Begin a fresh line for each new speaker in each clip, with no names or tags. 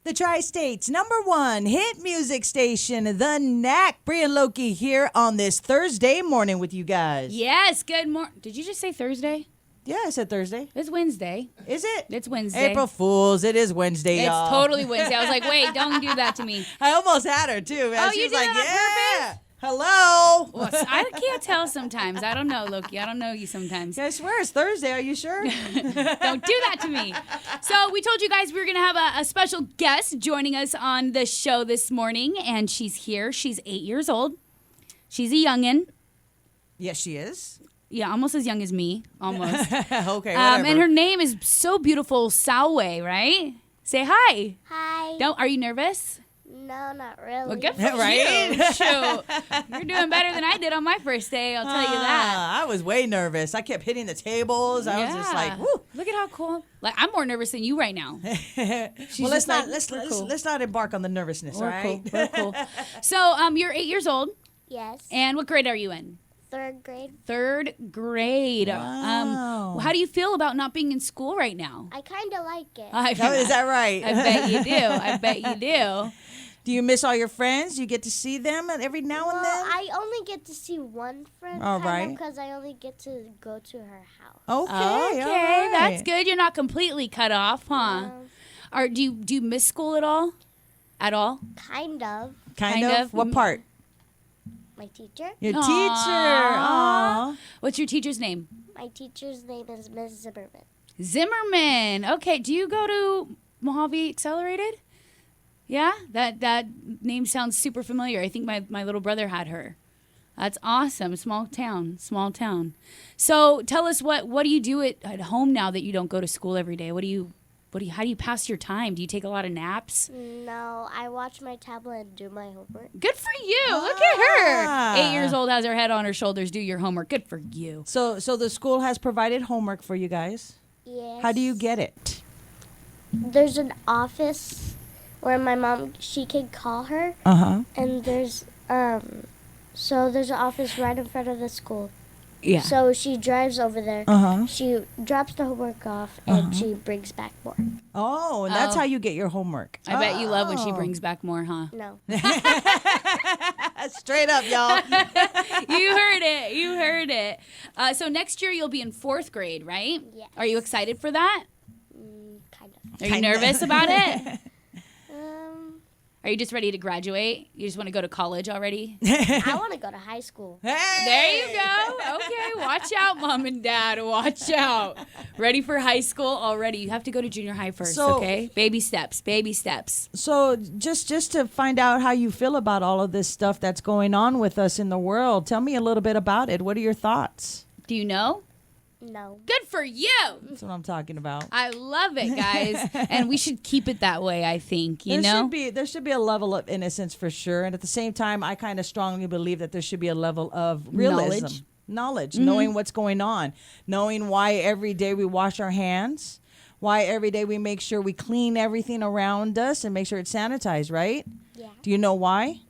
The Tri-State's #1 hit music station, The Knack. Bri and Loki here on this Thursday morning with you guys.
Yes, good morning. Did you just say Thursday?
Yeah, I said Thursday.
It's Wednesday.
Is it?
It's Wednesday.
April Fools. It is Wednesday, y'all.
It's totally Wednesday. I was like, wait, don't do that to me.
I almost had her, too. Man.
Oh,
she
you
was
did
like,
that on
yeah. Hello.
Well, I can't tell sometimes. I don't know, Loki. I don't know you sometimes.
Yeah, I swear it's Thursday. Are you sure?
Don't do that to me. So we told you guys we were going to have a special guest joining us on the show this morning, and she's here. She's 8 years old. She's a youngin'.
Yes, she is.
Yeah, almost as young as me. Almost.
Okay, whatever.
And her name is so beautiful, Salway, right? Say hi.
Hi.
Are you nervous?
No, not really.
Well, good for
Right?
you. Shoot. You're doing better than I did on my first day, I'll tell you that.
I was way nervous. I kept hitting the tables. I was just like, woo.
Look at how cool. Like, I'm more nervous than you right now.
Well, let's not embark on the nervousness, all
We're
right?
cool. We're cool. So, you're 8 years old,
Yes.
and what grade are you in?
Third grade.
Third grade.
Wow.
How do you feel about not being in school right now?
I kind of like it.
Oh, is that right?
I bet you do. I bet you do.
Do you miss all your friends? You get to see them every now and then?
I only get to see one friend.
All right.
Because I only get to go to her house.
Okay,
Okay,
all right.
that's good. You're not completely cut off, huh? Do you miss school at all? At all?
Kind of.
Kind of? What part?
My teacher.
Your
Aw.
teacher. Aw.
What's your teacher's name?
My teacher's name is Miss Zimmerman.
Zimmerman. Okay, do you go to Mojave Accelerated? Yeah, that name sounds super familiar. I think my little brother had her. That's awesome. Small town. So tell us what do you do at home now that you don't go to school every day? How do you pass your time? Do you take a lot of naps?
No, I watch my tablet and do my homework.
Good for you. Look at her.
Ah.
8 years old, has her head on her shoulders, do your homework. Good for you.
So the school has provided homework for you guys.
Yes.
How do you get it?
There's an office where my mom, she can call her.
Uh-huh.
And there's an office right in front of the school.
Yeah.
So she drives over there.
Uh-huh.
She drops the homework off and she brings back more.
Oh, and that's how you get your homework.
I bet you love when she
Oh.
brings back more, huh?
No.
Straight up, y'all.
You heard it. So next year you'll be in 4th grade, right?
Yes.
Are you excited for that?
Kind of.
Are you nervous about it?
Um,
Are you just ready to graduate? You just want to go to college already?
I want to go to high school.
Hey!
There you go. Okay, watch out, Mom and Dad. Watch out. Ready for high school already. You have to go to junior high first,
So-
okay? Baby steps, baby steps.
So just to find out how you feel about all of this stuff that's going on with us in the world, tell me a little bit about it. What are your thoughts?
Do you know?
No.
Good for you.
That's what I'm talking about.
I love it, guys. And we should keep it that way, I think, you
there
know?
there should be a level of innocence for sure, and at the same time, I kind of strongly believe that there should be a level of realism, knowledge, knowing what's going on, knowing why every day we wash our hands, why every day we make sure we clean everything around us and make sure it's sanitized, right?
Yeah.
Do you know why?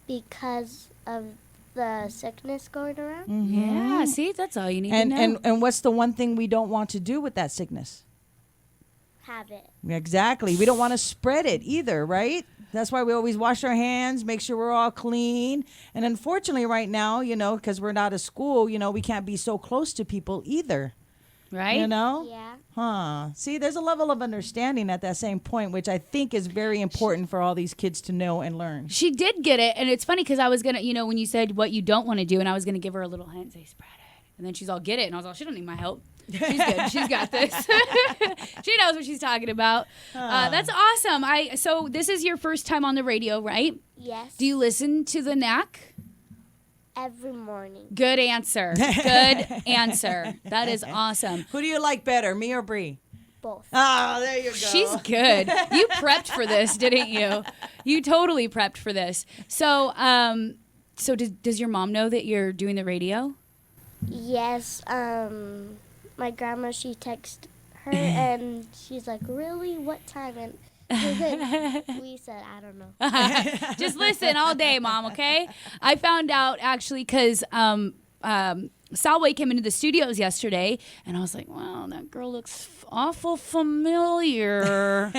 Because of the sickness going around.
Yeah, see, that's all you need to know.
And what's the one thing we don't want to do with that sickness?
Have it.
Exactly. We don't want to spread it either, right? That's why we always wash our hands, make sure we're all clean. And unfortunately right now, because we're not at school, we can't be so close to people either.
Right?
You know?
Yeah.
Huh. See, there's a level of understanding at that same point, which I think is very important for all these kids to know and learn.
She did get it, and it's funny because I was going to, when you said what you don't want to do, and I was going to give her a little hint, say, spread it. And then she's all, get it. And I was all, she don't need my help. She's good. She's got this. She knows what she's talking about. That's awesome. So this is your first time on the radio, right?
Yes.
Do you listen to the Knack?
Every morning.
Good answer. Good answer. That is awesome.
Who do you like better, me or Bree?
Both.
Oh, there you go.
She's good. You prepped for this, didn't you? You totally prepped for this. So, does your mom know that you're doing the radio?
Yes. My grandma, she texted her and she's like, really? What time? And we said, I don't know.
Just listen all day, Mom, okay? I found out actually because Salway came into the studios yesterday, and I was like, wow, that girl looks awful familiar.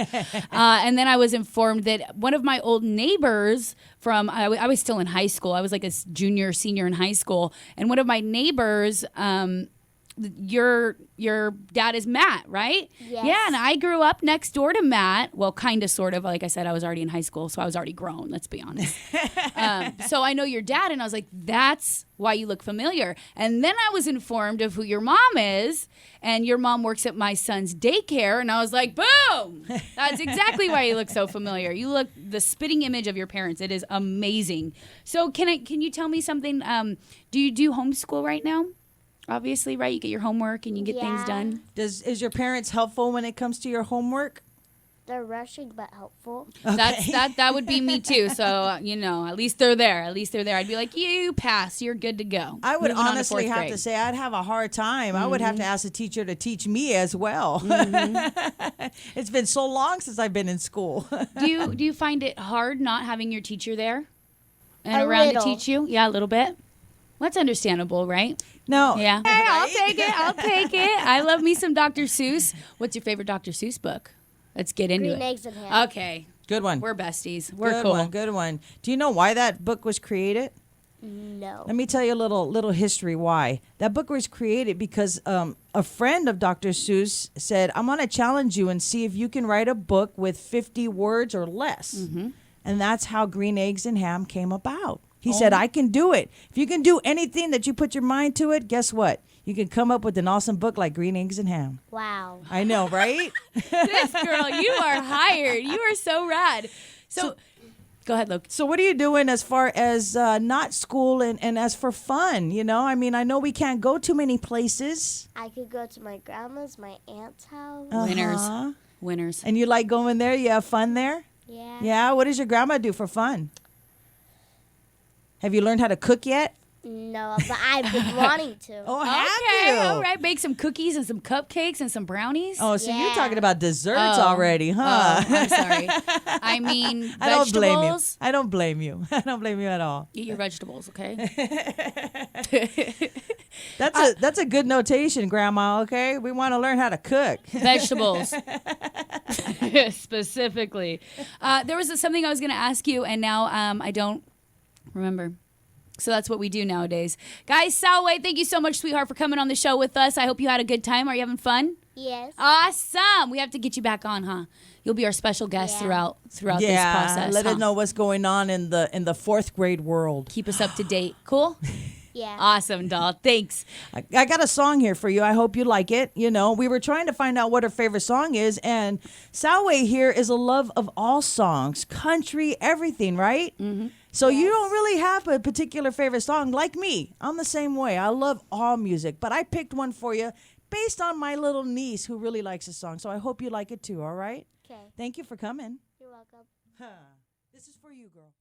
And then I was informed that one of my old neighbors from, I was still in high school. I was like a junior, senior in high school. And one of my neighbors, your dad is Matt, right?
Yes.
Yeah, and I grew up next door to Matt. Well, kind of, sort of. Like I said, I was already in high school, so I was already grown, let's be honest. So I know your dad, and I was like, that's why you look familiar. And then I was informed of who your mom is, and your mom works at my son's daycare, and I was like, boom! That's exactly why you look so familiar. You look the spitting image of your parents. It is amazing. So can you tell me something? Do you do homeschool right now? Obviously, right? You get your homework and you get things done.
Is your parents helpful when it comes to your homework?
They're rushing but helpful.
Okay. That would be me too. So at least they're there. At least they're there. I'd be like, you pass. You're good to go.
I would
Moving on to
honestly
fourth
have
grade.
to say I'd have a hard time. I would have to ask the teacher to teach me as well. It's been so long since I've been in school.
Do you find it hard not having your teacher there and
A
around
little.
to teach you? Yeah, a little bit. Well, that's understandable, right?
No.
Yeah. Hey, I'll take it. I'll take it. I love me some Dr. Seuss. What's your favorite Dr. Seuss book? Let's get into
Green
it.
eggs and ham.
Okay.
Good one.
We're besties. We're
Good
cool.
one. Good one. Do you know why that book was created?
No.
Let me tell you a little history why. That book was created because a friend of Dr. Seuss said, I'm going to challenge you and see if you can write a book with 50 words or less. And that's how Green Eggs and Ham came about. He said, I can do it. If you can do anything that you put your mind to it, guess what? You can come up with an awesome book like Green Eggs and Ham.
Wow.
I know, right?
This girl, you are hired. You are so rad. So go ahead, Luke.
So what are you doing as far as not school and as for fun? I mean, I know we can't go too many places.
I could go to my grandma's, my aunt's house.
Uh-huh.
Winners.
And you like going there? You have fun there?
Yeah.
Yeah. What does your grandma do for fun? Have you learned how to cook yet?
No, but I've been wanting to.
Oh,
Okay,
have you?
all right. Bake some cookies and some cupcakes and some brownies.
Oh, so you're
Yeah.
talking about desserts
Oh.
already, huh?
Oh, I'm sorry. I mean,
I don't blame you.
vegetables.
I don't blame you. I don't blame you at all.
Eat your vegetables, okay?
That's a good notation, Grandma. Okay, we want to learn how to cook.
Vegetables. Specifically. There was something I was going to ask you, and now I don't remember. So that's what we do nowadays. Guys, Salway, thank you so much, sweetheart, for coming on the show with us. I hope you had a good time. Are you having fun?
Yes.
Awesome. We have to get you back on, huh? You'll be our special guest
Yeah.
throughout this process.
let
huh?
us know what's going on in the fourth grade world.
Keep us up to date. Cool?
Yeah.
Awesome, doll. Thanks.
I got a song here for you. I hope you like it. We were trying to find out what her favorite song is, and Salway here is a love of all songs, country, everything, right? Mm-hmm. So you don't really have a particular favorite song like me. I'm the same way. I love all music, but I picked one for you based on my little niece who really likes the song. So I hope you like it too, all right?
Okay.
Thank you for coming.
You're welcome.
This is for you, girl.